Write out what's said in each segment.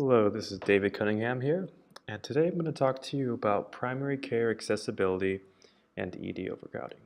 Hello, this is David Cunningham here, and today I'm going to talk to you about primary care accessibility and ED overcrowding.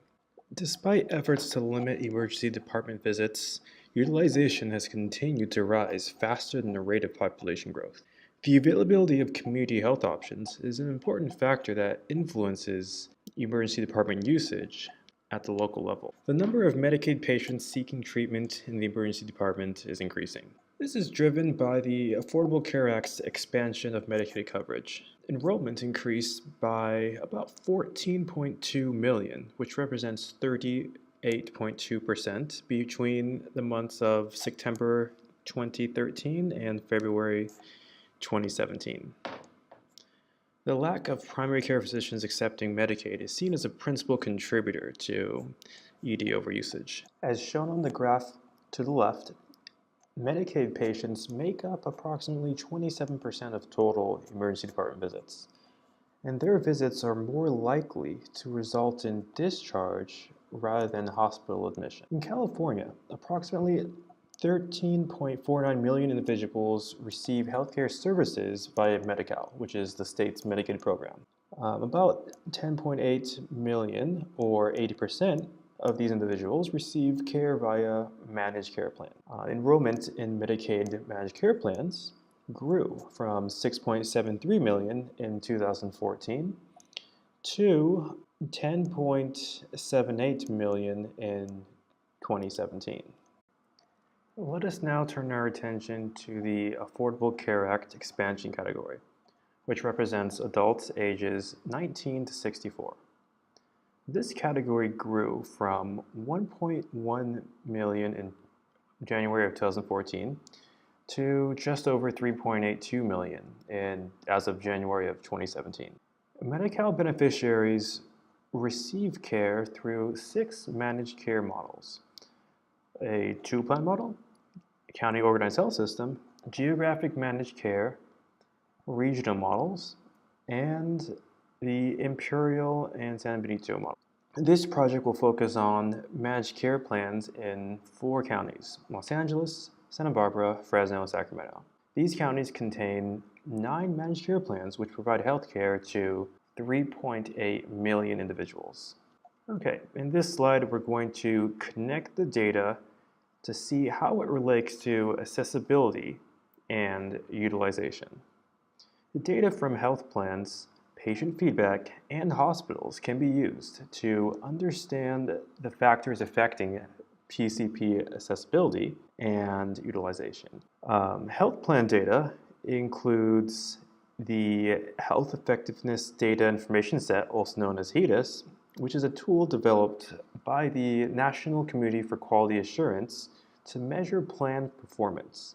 Despite efforts to limit emergency department visits, utilization has continued to rise faster than the rate of population growth. The availability of community health options is an important factor that influences emergency department usage at the local level. The number of Medicaid patients seeking treatment in the emergency department is increasing. This is driven by the Affordable Care Act's expansion of Medicaid coverage. Enrollment increased by about 14.2 million, which represents 38.2% between the months of September 2013 and February 2017. The lack of primary care physicians accepting Medicaid is seen as a principal contributor to ED overusage. As shown on the graph to the left, Medicaid patients make up approximately 27% of total emergency department visits, and their visits are more likely to result in discharge rather than hospital admission. In California, approximately 13.49 million individuals receive healthcare services via Medi-Cal, which is the state's Medicaid program. About 10.8 million, or 80%, of these individuals receive care via managed care plan. Enrollment in Medicaid managed care plans grew from 6.73 million in 2014 to 10.78 million in 2017. Let us now turn our attention to the Affordable Care Act expansion category, which represents adults ages 19 to 64. This category grew from 1.1 million in January of 2014 to just over 3.82 million as of January of 2017. Medi-Cal beneficiaries receive care through 6 managed care models: a 2-plan model, a county organized health system, geographic managed care, regional models, and the Imperial and San Benito model. This project will focus on managed care plans in 4 counties: Los Angeles, Santa Barbara, Fresno, and Sacramento. These counties contain 9 managed care plans which provide health care to 3.8 million individuals. Okay, in this slide we're going to connect the data to see how it relates to accessibility and utilization. The data from health plans, patient feedback, and hospitals can be used to understand the factors affecting PCP accessibility and utilization. Health plan data includes the Health Effectiveness Data Information Set, also known as HEDIS, which is a tool developed by the National Committee for Quality Assurance to measure plan performance.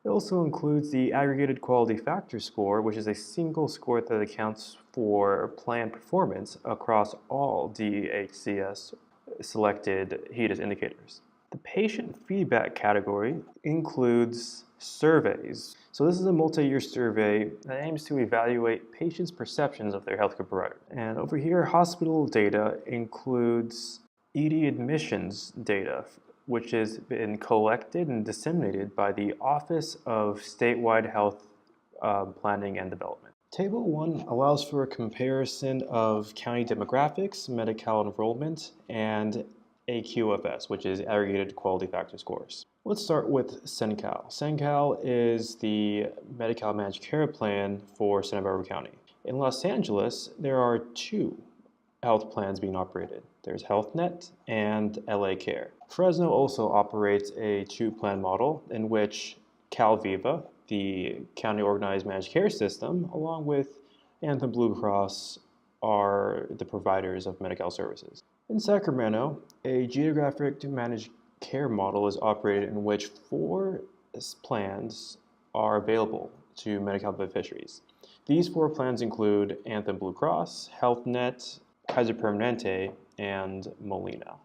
It also includes the Aggregated Quality Factor Score, which is a single score that accounts for plan performance across all DHCS selected HEDIS indicators. The patient feedback category includes surveys. So this is a multi-year survey that aims to evaluate patients' perceptions of their healthcare provider. And over here, hospital data includes ED admissions data, which has been collected and disseminated by the Office of Statewide Health Planning and Development. Table 1 allows for a comparison of county demographics, Medi-Cal enrollment, and AQFS, which is Aggregated Quality Factor Scores. Let's start with CenCal. CenCal is the Medi-Cal managed care plan for Santa Barbara County. In Los Angeles, there are 2 health plans being operated. There's HealthNet and LA Care. Fresno also operates a 2-plan model in which CalViva, the county organized managed care system, along with Anthem Blue Cross, are the providers of Medi-Cal services. In Sacramento, a geographic managed care model is operated in which 4 plans are available to Medi-Cal beneficiaries. These 4 plans include Anthem Blue Cross, HealthNet, Kaiser Permanente, and Molina.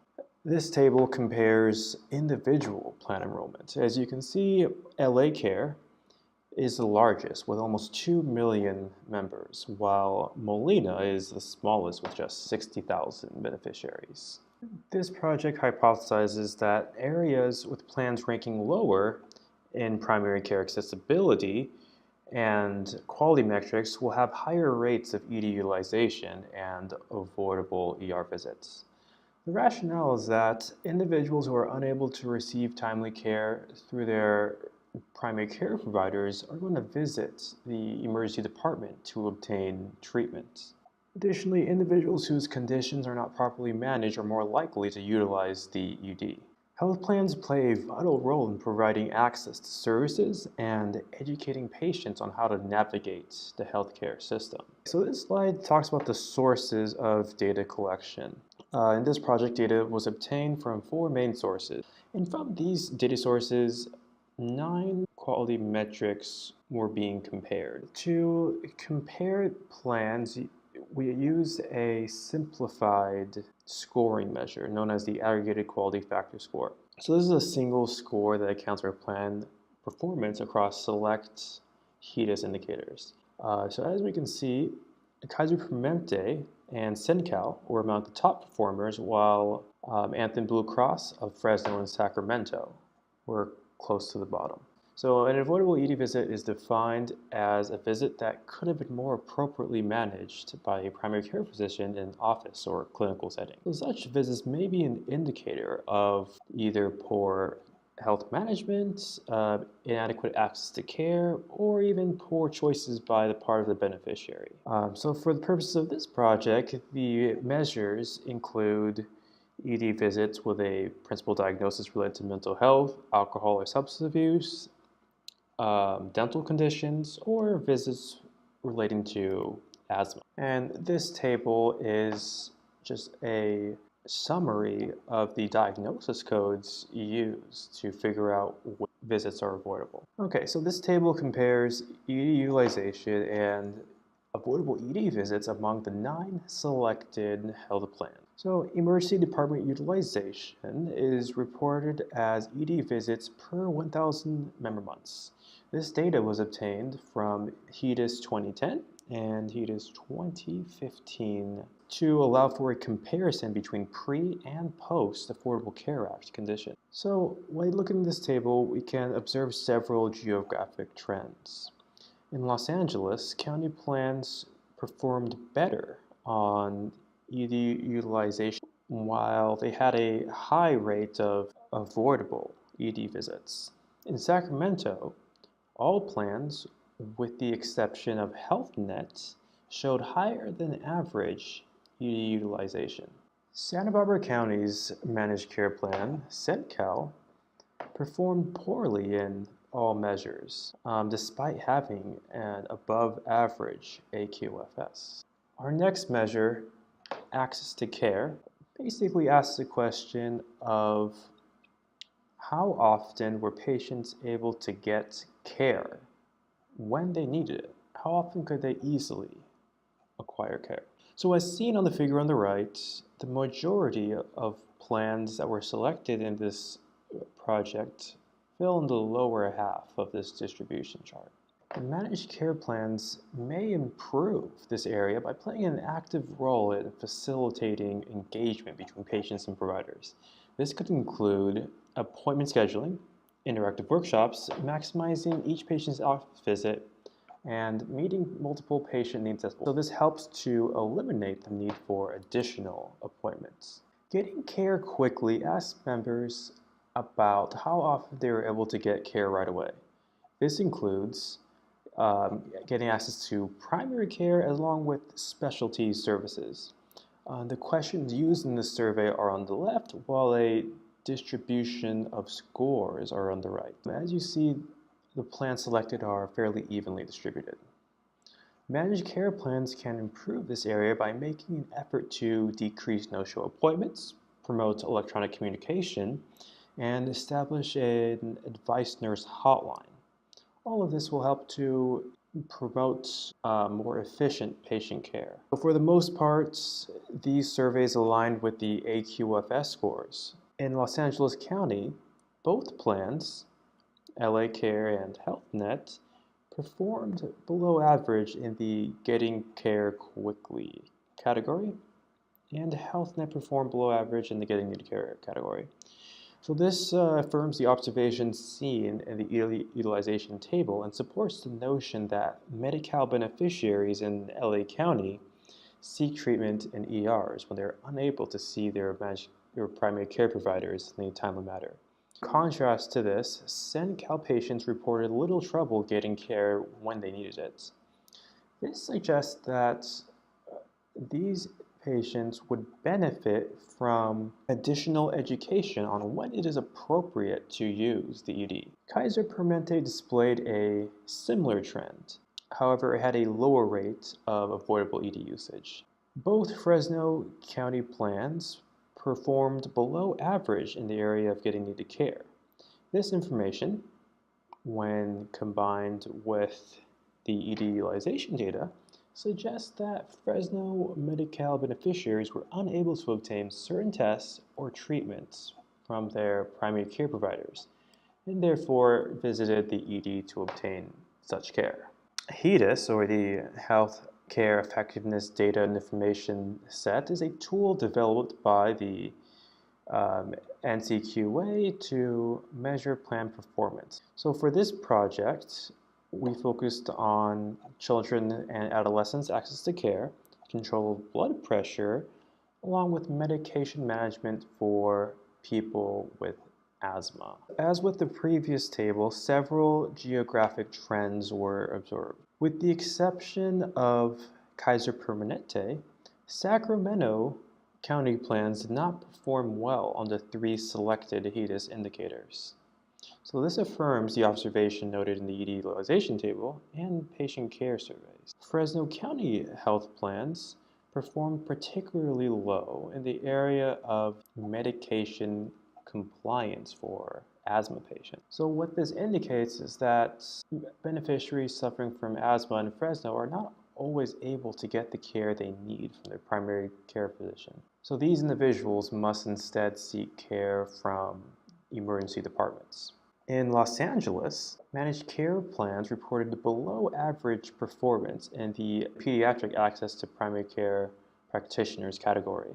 This table compares individual plan enrollment. As you can see, LA Care is the largest with almost 2 million members, while Molina is the smallest with just 60,000 beneficiaries. This project hypothesizes that areas with plans ranking lower in primary care accessibility and quality metrics will have higher rates of ED utilization and avoidable ER visits. The rationale is that individuals who are unable to receive timely care through their primary care providers are going to visit the emergency department to obtain treatment. Additionally, individuals whose conditions are not properly managed are more likely to utilize the ED. Health plans play a vital role in providing access to services and educating patients on how to navigate the healthcare system. So this slide talks about the sources of data collection. In this project, data was obtained from 4 main sources. And from these data sources, 9 quality metrics were being compared. To compare plans, we used a simplified scoring measure known as the aggregated quality factor score. So this is a single score that accounts for plan performance across select HEDIS indicators. So as we can see, Kaiser Permanente and CenCal were among the top performers, while Anthem Blue Cross of Fresno and Sacramento were close to the bottom. So an avoidable ED visit is defined as a visit that could have been more appropriately managed by a primary care physician in an office or clinical setting. So such visits may be an indicator of either poor health management, inadequate access to care, or even poor choices by the part of the beneficiary. So for the purposes of this project, the measures include ED visits with a principal diagnosis related to mental health, alcohol or substance abuse, dental conditions, or visits relating to asthma. And this table is just a summary of the diagnosis codes used to figure out what visits are avoidable. Okay, so this table compares ED utilization and avoidable ED visits among the 9 selected health plans. So emergency department utilization is reported as ED visits per 1,000 member months. This data was obtained from HEDIS 2010 and HEDIS 2015 to allow for a comparison between pre- and post-Affordable Care Act conditions. So when looking at this table, we can observe several geographic trends. In Los Angeles, county plans performed better on ED utilization while they had a high rate of avoidable ED visits. In Sacramento, all plans, with the exception of HealthNet, showed higher than average ED utilization. Santa Barbara County's managed care plan, CenCal, performed poorly in all measures, despite having an above average AQFS. Our next measure, access to care, basically asks the question of how often were patients able to get care when they needed it? How often could they easily acquire care? So as seen on the figure on the right, the majority of plans that were selected in this project fell in the lower half of this distribution chart. The managed care plans may improve this area by playing an active role in facilitating engagement between patients and providers. This could include appointment scheduling, interactive workshops, maximizing each patient's office visit, and meeting multiple patient needs as well. So this helps to eliminate the need for additional appointments. Getting care quickly asks members about how often they were able to get care right away. This includes getting access to primary care along with specialty services. The questions used in this survey are on the left, while a distribution of scores are on the right. As you see, the plans selected are fairly evenly distributed. Managed care plans can improve this area by making an effort to decrease no-show appointments, promote electronic communication, and establish an advice nurse hotline. All of this will help to promote more efficient patient care. So for the most part, these surveys aligned with the AQFS scores. In Los Angeles County, both plans, LA Care and HealthNet, performed below average in the Getting Care Quickly category, and HealthNet performed below average in the Getting Needed Care category. So this affirms the observations seen in the utilization table and supports the notion that Medi-Cal beneficiaries in LA County seek treatment in ERs when they're unable to see their primary care providers in a timely manner. In contrast to this, SENCAL patients reported little trouble getting care when they needed it. This suggests that these patients would benefit from additional education on when it is appropriate to use the ED. Kaiser Permanente displayed a similar trend. However, it had a lower rate of avoidable ED usage. Both Fresno County plans performed below average in the area of getting needed care. This information, when combined with the ED utilization data, suggests that Fresno Medi-Cal beneficiaries were unable to obtain certain tests or treatments from their primary care providers, and therefore visited the ED to obtain such care. HEDIS, or the Health Care Effectiveness Data and Information Set, is a tool developed by the NCQA to measure plan performance. So for this project, we focused on children and adolescents' access to care, control of blood pressure, along with medication management for people with asthma. As with the previous table, several geographic trends were observed. With the exception of Kaiser Permanente, Sacramento County plans did not perform well on the 3 selected HEDIS indicators. So this affirms the observation noted in the ED utilization table and patient care surveys. Fresno County health plans performed particularly low in the area of medication compliance for asthma patients. So what this indicates is that beneficiaries suffering from asthma in Fresno are not always able to get the care they need from their primary care physician. So these individuals must instead seek care from emergency departments. In Los Angeles, managed care plans reported below average performance in the pediatric access to primary care practitioners category.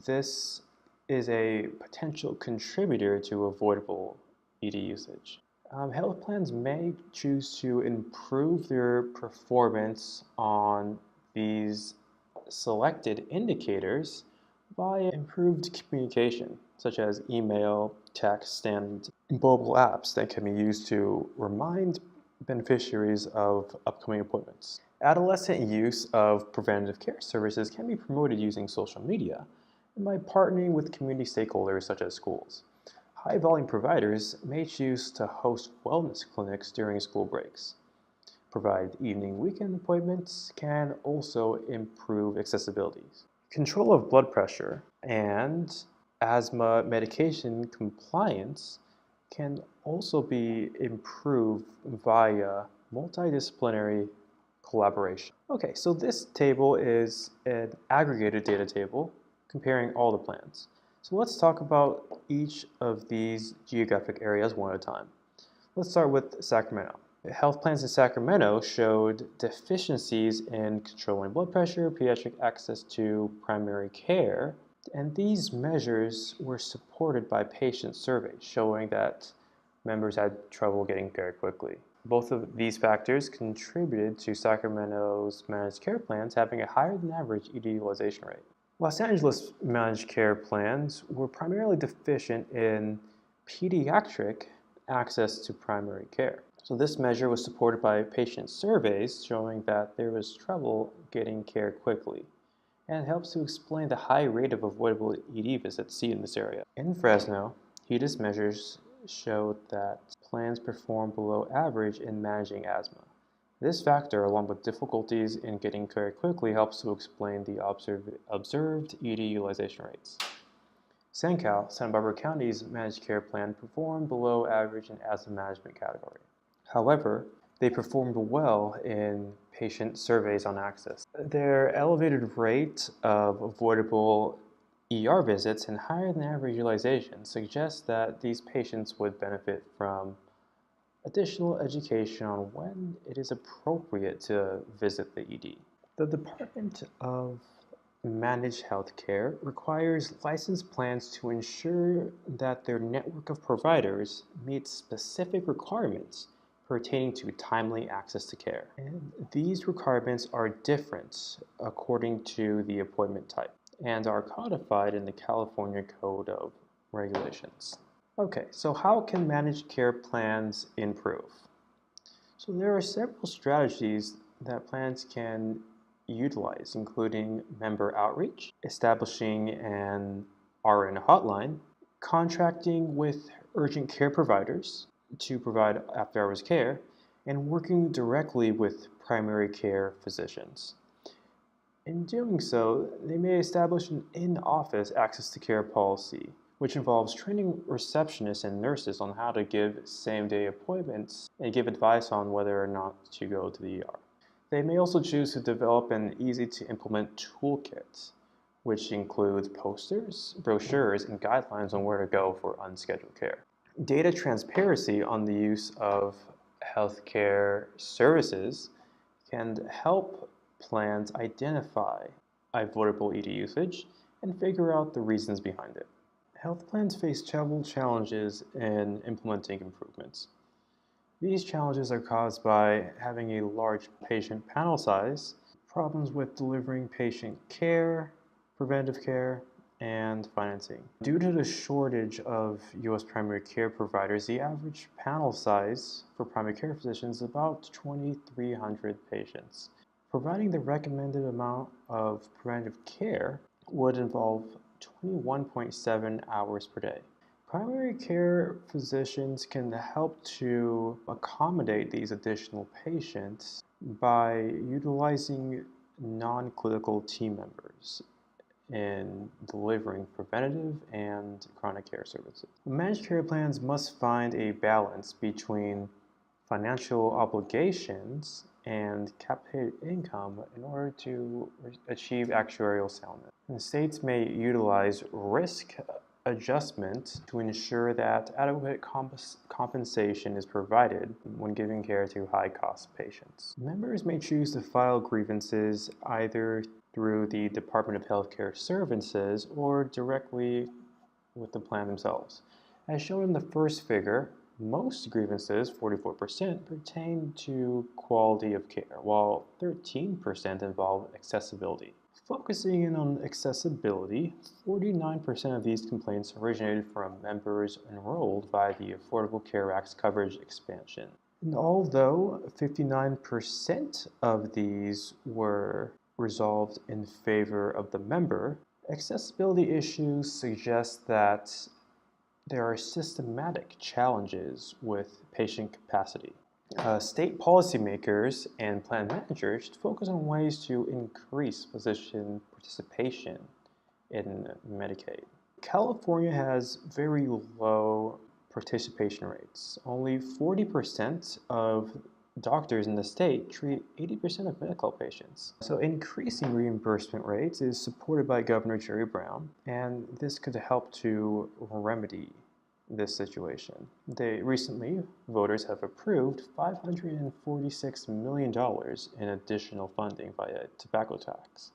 This is a potential contributor to avoidable ED usage. Health plans may choose to improve their performance on these selected indicators by improved communication, such as email, text, and mobile apps that can be used to remind beneficiaries of upcoming appointments. Adolescent use of preventative care services can be promoted using social media and by partnering with community stakeholders such as schools. High-volume providers may choose to host wellness clinics during school breaks. Provide evening weekend appointments can also improve accessibility. Control of blood pressure and asthma medication compliance can also be improved via multidisciplinary collaboration. Okay, so this table is an aggregated data table comparing all the plans. So let's talk about each of these geographic areas one at a time. Let's start with Sacramento. Health plans in Sacramento showed deficiencies in controlling blood pressure, pediatric access to primary care, and these measures were supported by patient surveys showing that members had trouble getting care quickly. Both of these factors contributed to Sacramento's managed care plans having a higher than average ED utilization rate. Los Angeles managed care plans were primarily deficient in pediatric access to primary care. So this measure was supported by patient surveys showing that there was trouble getting care quickly, and helps to explain the high rate of avoidable ED visits seen in this area. In Fresno, HEDIS measures showed that plans performed below average in managing asthma. This factor, along with difficulties in getting care quickly, helps to explain the observed ED utilization rates. SENCAL, Santa Barbara County's managed care plan, performed below average in asthma management category. However, they performed well in patient surveys on access. Their elevated rate of avoidable ER visits and higher than average utilization suggests that these patients would benefit from additional education on when it is appropriate to visit the ED. The Department of manage healthcare requires licensed plans to ensure that their network of providers meets specific requirements pertaining to timely access to care. And these requirements are different according to the appointment type and are codified in the California Code of Regulations. Okay, so how can managed care plans improve? So there are several strategies that plans can utilize, including member outreach, establishing an RN hotline, contracting with urgent care providers to provide after-hours care, and working directly with primary care physicians. In doing so, they may establish an in-office access to care policy, which involves training receptionists and nurses on how to give same-day appointments and give advice on whether or not to go to the ER. They may also choose to develop an easy-to-implement toolkit, which includes posters, brochures, and guidelines on where to go for unscheduled care. Data transparency on the use of healthcare services can help plans identify avoidable ED usage and figure out the reasons behind it. Health plans face several challenges in implementing improvements. These challenges are caused by having a large patient panel size, problems with delivering patient care, preventive care, and financing. Due to the shortage of U.S. primary care providers, the average panel size for primary care physicians is about 2,300 patients. Providing the recommended amount of preventive care would involve 21.7 hours per day. Primary care physicians can help to accommodate these additional patients by utilizing non-clinical team members in delivering preventative and chronic care services. Managed care plans must find a balance between financial obligations and capitated income in order to achieve actuarial soundness. And states may utilize risk adjustment to ensure that adequate compensation is provided when giving care to high-cost patients. Members may choose to file grievances either through the Department of Healthcare Services or directly with the plan themselves. As shown in the first figure, most grievances, 44%, pertain to quality of care, while 13% involve accessibility. Focusing in on accessibility, 49% of these complaints originated from members enrolled by the Affordable Care Act's coverage expansion. And although 59% of these were resolved in favor of the member, accessibility issues suggest that there are systematic challenges with patient capacity. State policymakers and plan managers should focus on ways to increase physician participation in Medicaid. California has very low participation rates. Only 40% of doctors in the state treat 80% of medical patients. So increasing reimbursement rates is supported by Governor Jerry Brown, and this could help to remedy this situation. Recently, voters have approved $546 million in additional funding via tobacco tax.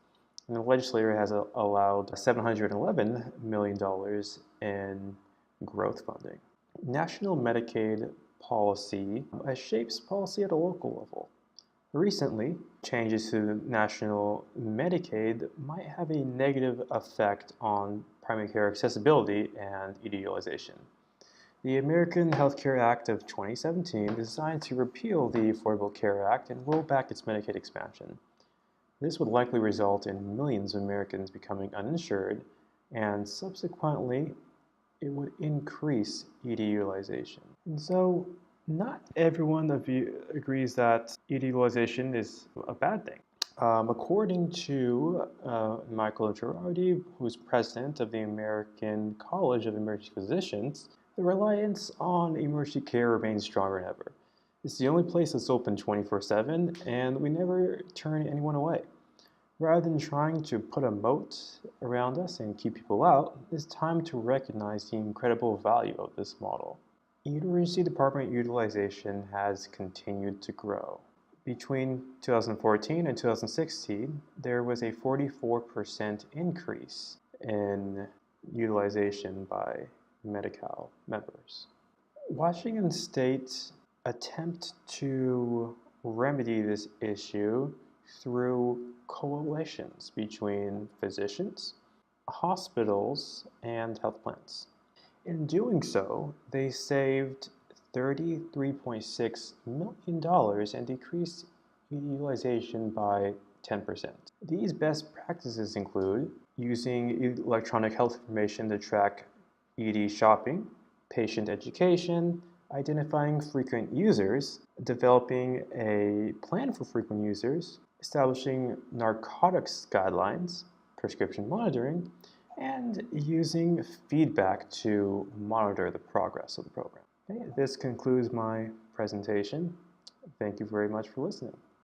And the legislature has allowed $711 million in growth funding. National Medicaid policy shapes policy at a local level. Recently, changes to national Medicaid might have a negative effect on primary care accessibility and ED utilization. The American Health Care Act of 2017 is designed to repeal the Affordable Care Act and roll back its Medicaid expansion. This would likely result in millions of Americans becoming uninsured, and subsequently, it would increase ED utilization. And so, not everyone agrees that ED utilization is a bad thing. According to Michael Girardi, who's president of the American College of Emergency Physicians, the reliance on emergency care remains stronger than ever. It's the only place that's open 24/7, and we never turn anyone away. Rather than trying to put a moat around us and keep people out, it's time to recognize the incredible value of this model. Emergency department utilization has continued to grow, Between 2014 and 2016, there was a 44% increase in utilization by Medi-Cal members. Washington State attempt to remedy this issue through coalitions between physicians, hospitals, and health plans. In doing so, they saved $33.6 million and decreased utilization by 10%. These best practices include using electronic health information to track ED shopping, patient education, identifying frequent users, developing a plan for frequent users, establishing narcotics guidelines, prescription monitoring, and using feedback to monitor the progress of the program. Okay, this concludes my presentation. Thank you very much for listening.